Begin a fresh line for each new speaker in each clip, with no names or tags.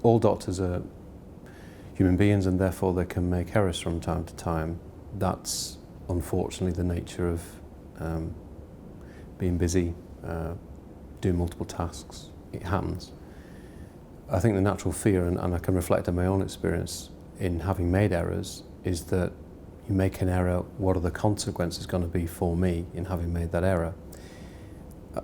all doctors are human beings and therefore they can make errors from time to time. That's unfortunately the nature of being busy, doing multiple tasks. It happens. I think the natural fear, and I can reflect on my own experience in having made errors, is that you make an error, what are the consequences going to be for me in having made that error?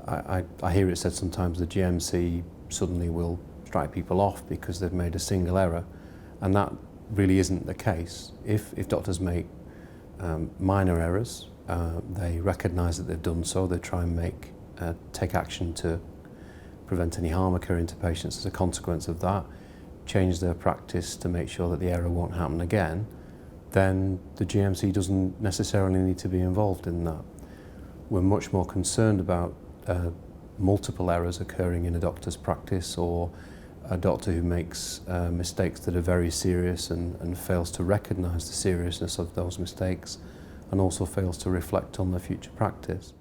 I hear it said sometimes the GMC suddenly will strike people off because they've made a single error, and that really isn't the case. If doctors make minor errors, they recognise that they've done so, they try and take action to prevent any harm occurring to patients as a consequence of that, change their practice to make sure that the error won't happen again, then the GMC doesn't necessarily need to be involved in that. We're much more concerned about multiple errors occurring in a doctor's practice, or a doctor who makes mistakes that are very serious and fails to recognise the seriousness of those mistakes, and also fails to reflect on their future practice.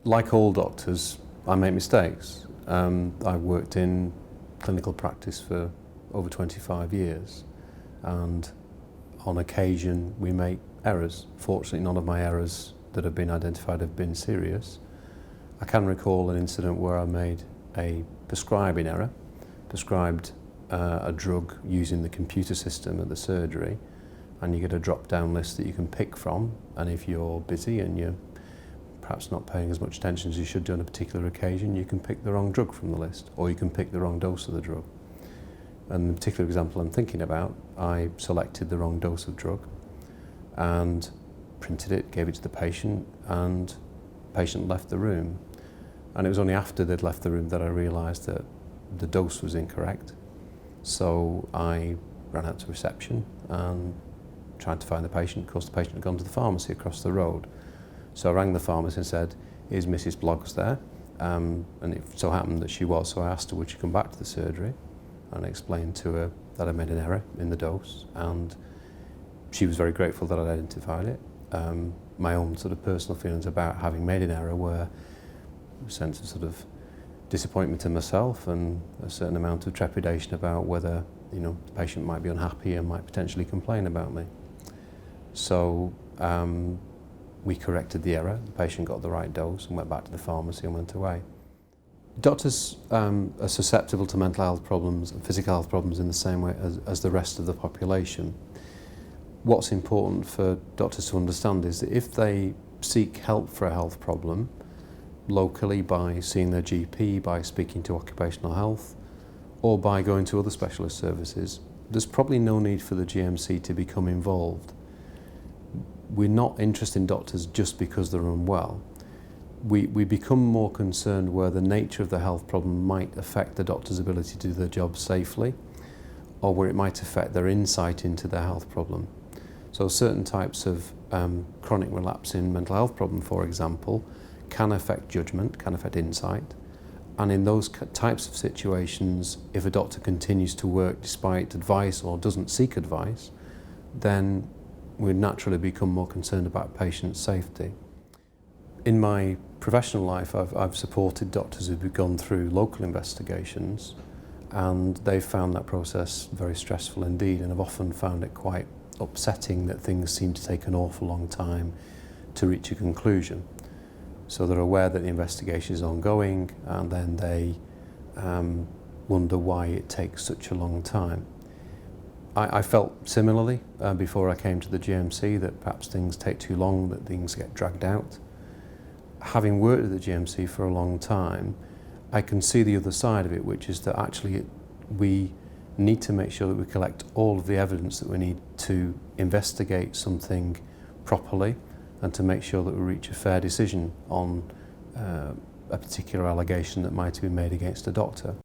Like all doctors, I make mistakes. I've worked in clinical practice for over 25 years, and on occasion we make errors. Fortunately, none of my errors that have been identified have been serious. I can recall an incident where I made a prescribing error, prescribed a drug using the computer system at the surgery, and you get a drop-down list that you can pick from, and if you're busy and you're perhaps not paying as much attention as you should do on a particular occasion, you can pick the wrong drug from the list, or you can pick the wrong dose of the drug. And the particular example I'm thinking about, I selected the wrong dose of drug and printed it, gave it to the patient, and the patient left the room. And it was only after they'd left the room that I realised that the dose was incorrect. So I ran out to reception and tried to find the patient. Of course, the patient had gone to the pharmacy across the road. So I rang the pharmacy and said, "Is Mrs. Bloggs there?" And it so happened that she was, so I asked her would she come back to the surgery, and I explained to her that I made an error in the dose, and she was very grateful that I'd identified it. My own sort of personal feelings about having made an error were a sense of sort of disappointment in myself and a certain amount of trepidation about whether, the patient might be unhappy and might potentially complain about me. So we corrected the error, the patient got the right dose and went back to the pharmacy and went away. Doctors are susceptible to mental health problems and physical health problems in the same way as the rest of the population. What's important for doctors to understand is that if they seek help for a health problem locally by seeing their GP, by speaking to occupational health, or by going to other specialist services, there's probably no need for the GMC to become involved. We're not interested in doctors just because they're unwell. We become more concerned where the nature of the health problem might affect the doctor's ability to do their job safely, or where it might affect their insight into their health problem. So certain types of chronic relapsing mental health problem, for example, can affect judgment, can affect insight. And in those types of situations, if a doctor continues to work despite advice or doesn't seek advice, then we naturally become more concerned about patient safety. In my professional life, I've supported doctors who've gone through local investigations, and they've found that process very stressful indeed, and have often found it quite upsetting that things seem to take an awful long time to reach a conclusion. So they're aware that the investigation is ongoing, and then they wonder why it takes such a long time. I felt similarly before I came to the GMC, that perhaps things take too long, that things get dragged out. Having worked at the GMC for a long time, I can see the other side of it, which is that actually we need to make sure that we collect all of the evidence that we need to investigate something properly, and to make sure that we reach a fair decision on a particular allegation that might have been made against a doctor.